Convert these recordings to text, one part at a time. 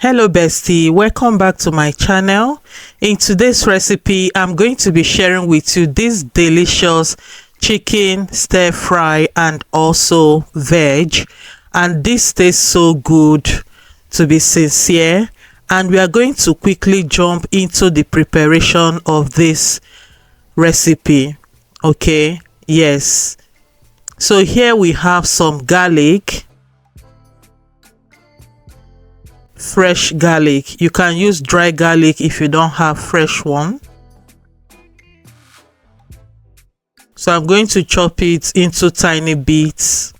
Hello bestie, welcome back to my channel. In today's recipe I'm going to be sharing with you this delicious chicken stir fry and also veg, and this tastes so good, to be sincere. And we are going to quickly jump into the preparation of this recipe. Okay, yes, so here we have some garlic, fresh garlic. You can use dry garlic if you don't have fresh one. So I'm going to chop it into tiny bits.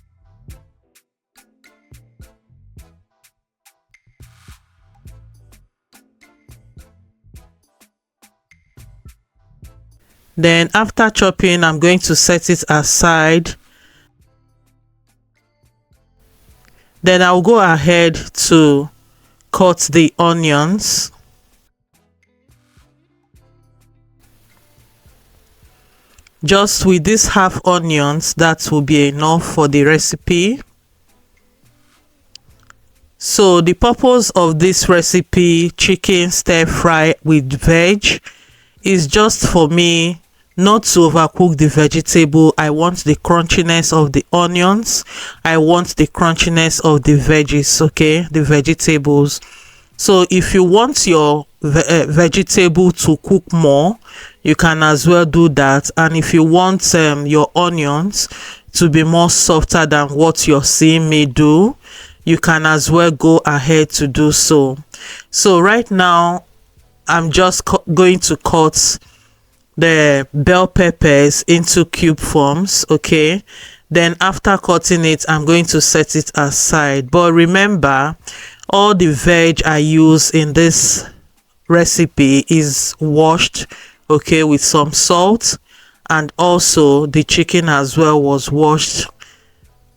Then after chopping, I'm going to set it aside. Then I'll go ahead to cut the onions. Just with this half onions, that will be enough for the recipe. So the purpose of this recipe, chicken stir fry with veg, is just for me not to overcook the vegetable. I want the crunchiness of the onions. I want the crunchiness of the veggies, okay, the vegetables. So if you want your vegetable to cook more, you can as well do that. And if you want your onions to be more softer than what you're seeing me do, you can as well go ahead to do so. So right now I'm just going to cut the bell peppers into cube forms, okay. Then after cutting it, I'm going to set it aside. But remember, all the veg I use in this recipe is washed, okay, with some salt, and also the chicken as well was washed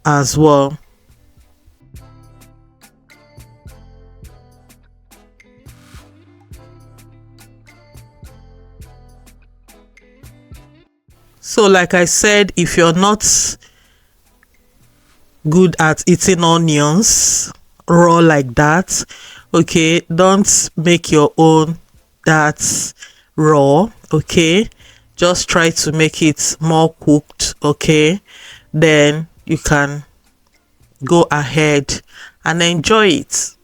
as well. So like I said, if you're not good at eating onions raw like that, okay, don't make your own that raw, okay. Just try to make it more cooked, okay. Then you can go ahead and enjoy it.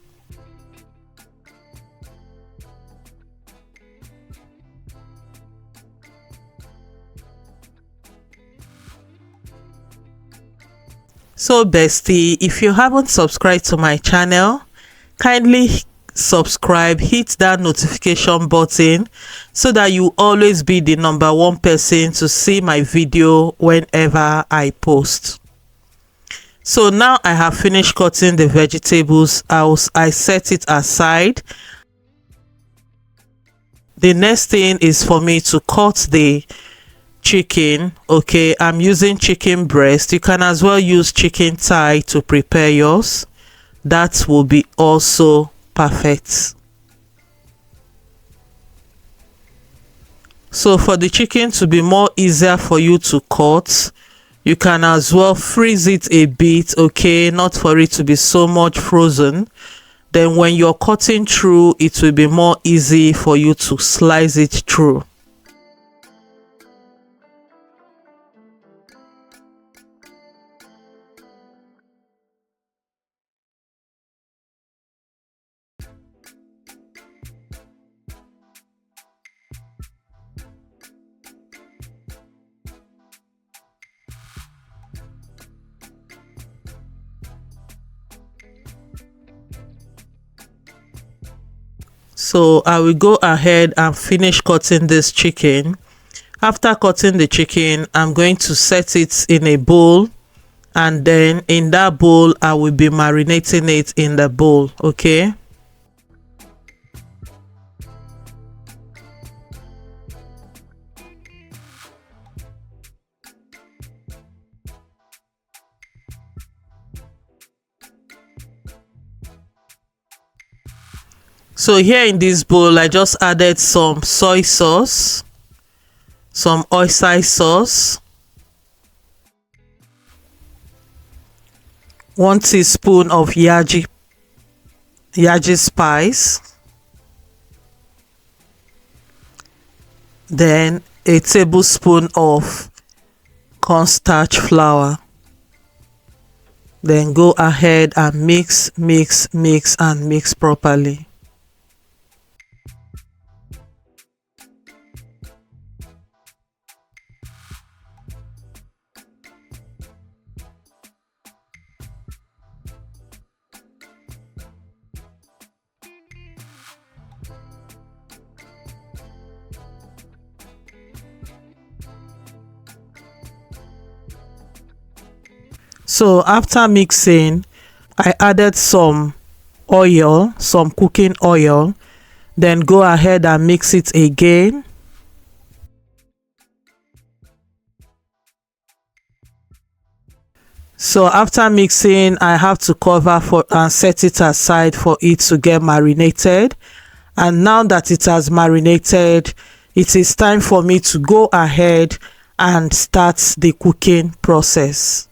So bestie, if you haven't subscribed to my channel, kindly subscribe, hit that notification button so that you always be the #1 person to see my video whenever I post. So now I have finished cutting the vegetables. I set it aside. The next thing is for me to cut the chicken, okay. I'm using chicken breast. You can as well use chicken thigh to prepare yours. That will be also perfect. So for the chicken to be more easier for you to cut, you can as well freeze it a bit, okay, not for it to be so much frozen. Then when you're cutting through, it will be more easy for you to slice it through. So I will go ahead and finish cutting this chicken. After cutting the chicken, I'm going to set it in a bowl, and then in that bowl I will be marinating it in the bowl, okay. So here in this bowl, I just added some soy sauce, some oyster sauce, 1 teaspoon of yaji yaji spice, then a tablespoon of cornstarch flour. Then go ahead and mix and mix properly. So after mixing, I added some oil, some cooking oil, then go ahead and mix it again. So after mixing, I have to cover for and set it aside for it to get marinated. And now that it has marinated, it is time for me to go ahead and start the cooking process.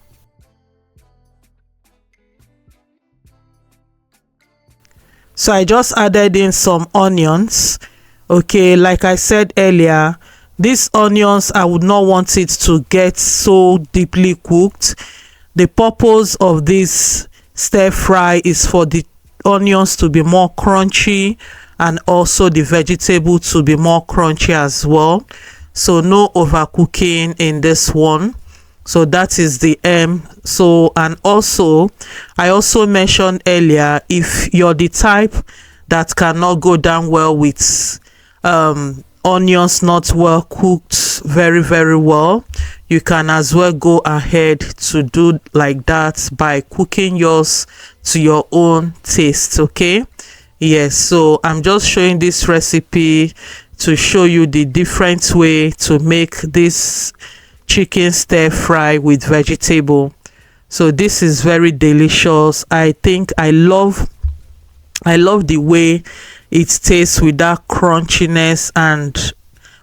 So I just added in some onions. Okay, like I said earlier, these onions, I would not want it to get so deeply cooked. The purpose of this stir fry is for the onions to be more crunchy and also the vegetable to be more crunchy as well. So no overcooking in this one. So that is the so, and also I also mentioned earlier, if you're the type that cannot go down well with onions not well cooked very well, you can as well go ahead to do like that by cooking yours to your own taste. Okay, yes, so I'm just showing this recipe to show you the different way to make this chicken stir fry with vegetable. So this is very delicious. I think I love the way it tastes with that crunchiness and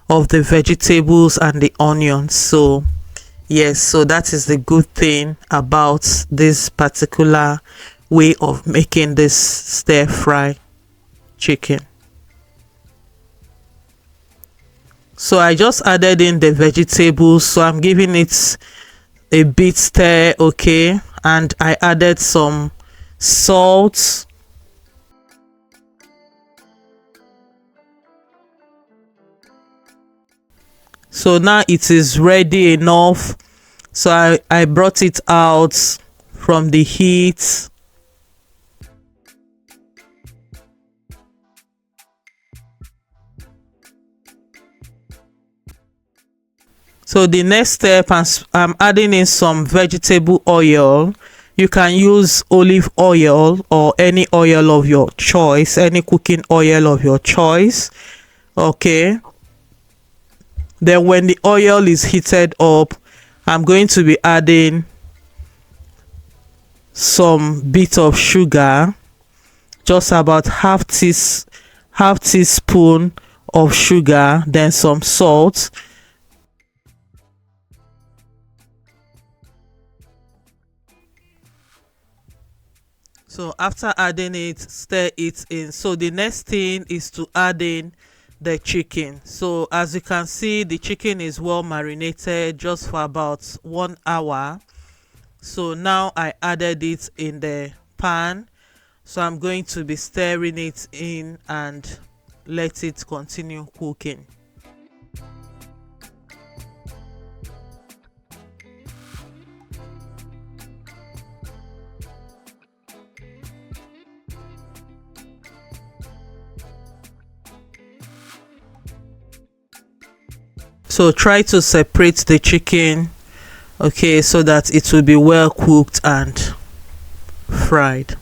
of the vegetables and the onions. So yes, so that is the good thing about this particular way of making this stir fry chicken. So I just added in the vegetables, so I'm giving it a bit stir. Okay, and I added some salt, so now it is ready enough. So I brought it out from the heat. So the next step, I'm adding in some vegetable oil. You can use olive oil or any oil of your choice, any cooking oil of your choice. Okay, then when the oil is heated up, I'm going to be adding some bit of sugar, just about half teaspoon of sugar, then some salt. So after adding it, stir it in. So the next thing is to add in the chicken. So as you can see, the chicken is well marinated just for about 1 hour. So now I added it in the pan. So I'm going to be stirring it in and let it continue cooking. So try to separate the chicken, okay, so that it will be well cooked and fried.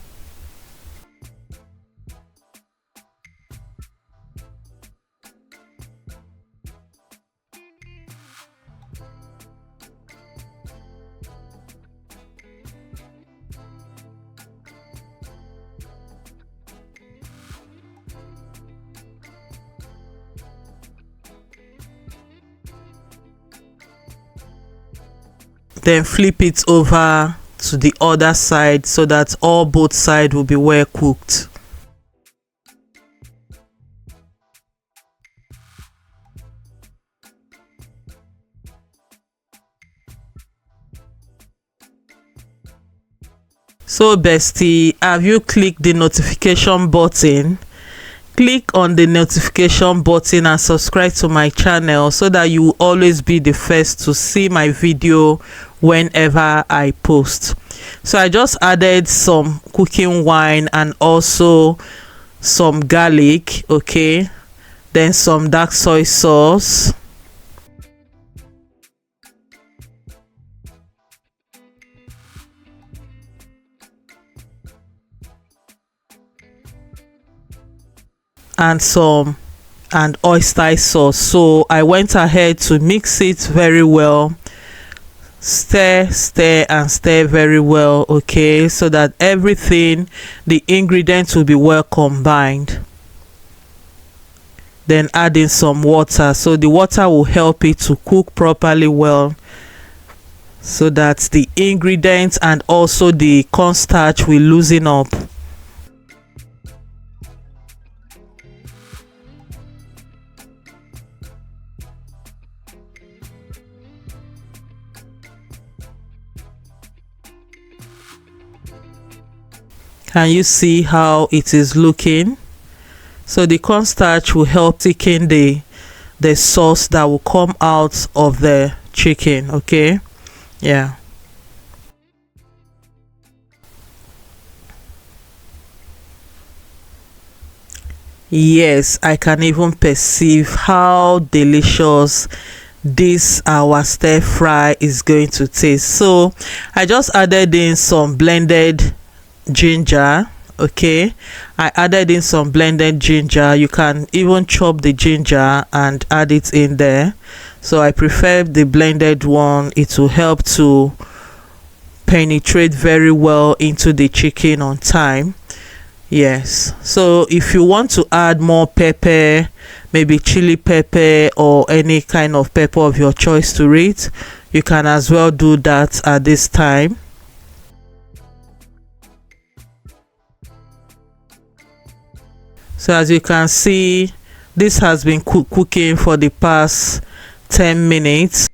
Then flip it over to the other side so that both sides will be well cooked. So bestie, have you clicked the notification button? Click on the notification button and subscribe to my channel so that you will always be the first to see my video whenever I post. So I just added some cooking wine and also some garlic, okay, then some dark soy sauce, and oyster sauce. So I went ahead to mix it very well, stir and stir very well, okay, so that everything, the ingredients will be well combined. Then add in some water, so the water will help it to cook properly well, so that the ingredients and also the cornstarch will loosen up. Can you see how it is looking? So the cornstarch will help thicken the sauce that will come out of the chicken, okay? Yeah. Yes, I can even perceive how delicious this our stir fry is going to taste. So I just added in some blended ginger, okay. I added in some blended ginger. You can even chop the ginger and add it in there. So I prefer the blended one. It will help to penetrate very well into the chicken on time. Yes, so if you want to add more pepper, maybe chili pepper or any kind of pepper of your choice to it, you can as well do that at this time. So as you can see, this has been cooking for the past 10 minutes.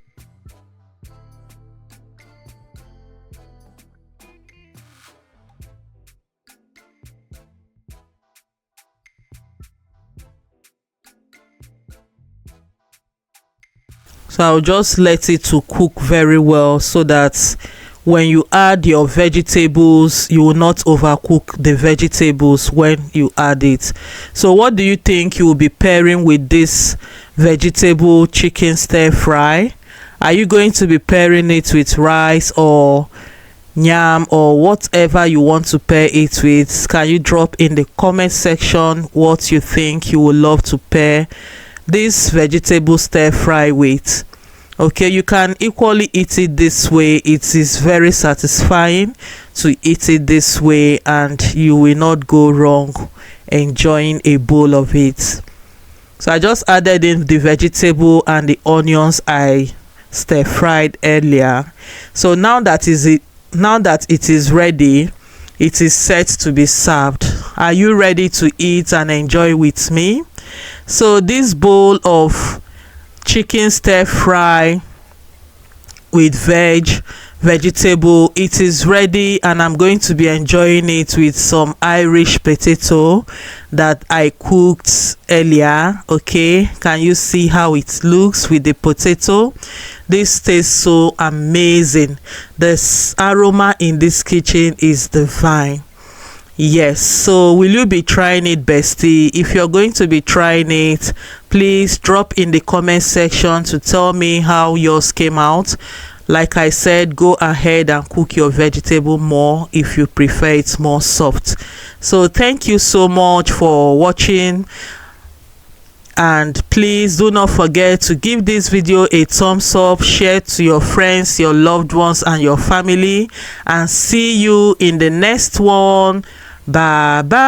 So I'll just let it to cook very well, so that when you add your vegetables, you will not overcook the vegetables when you add it. So what do you think you will be pairing with this vegetable chicken stir fry? Are you going to be pairing it with rice or yam or whatever you want to pair it with? Can you drop in the comment section what you think you would love to pair this vegetable stir fry with? Okay, you can equally eat it this way. It is very satisfying to eat it this way, and you will not go wrong enjoying a bowl of it. So I just added in the vegetable and the onions I stir fried earlier. So now that it is ready, it is set to be served. Are you ready to eat and enjoy with me? So this bowl of chicken stir fry with vegetable, it is ready, and I'm going to be enjoying it with some Irish potato that I cooked earlier. Okay, can you see how it looks with the potato? This tastes so amazing. The aroma in this kitchen is divine. Yes, so will you be trying it, bestie? If you're going to be trying it, please drop in the comment section to tell me how yours came out. Like I said, go ahead and cook your vegetable more if you prefer it more soft. So thank you so much for watching, and please do not forget to give this video a thumbs up, share to your friends, your loved ones and your family, and see you in the next one. Bye bye.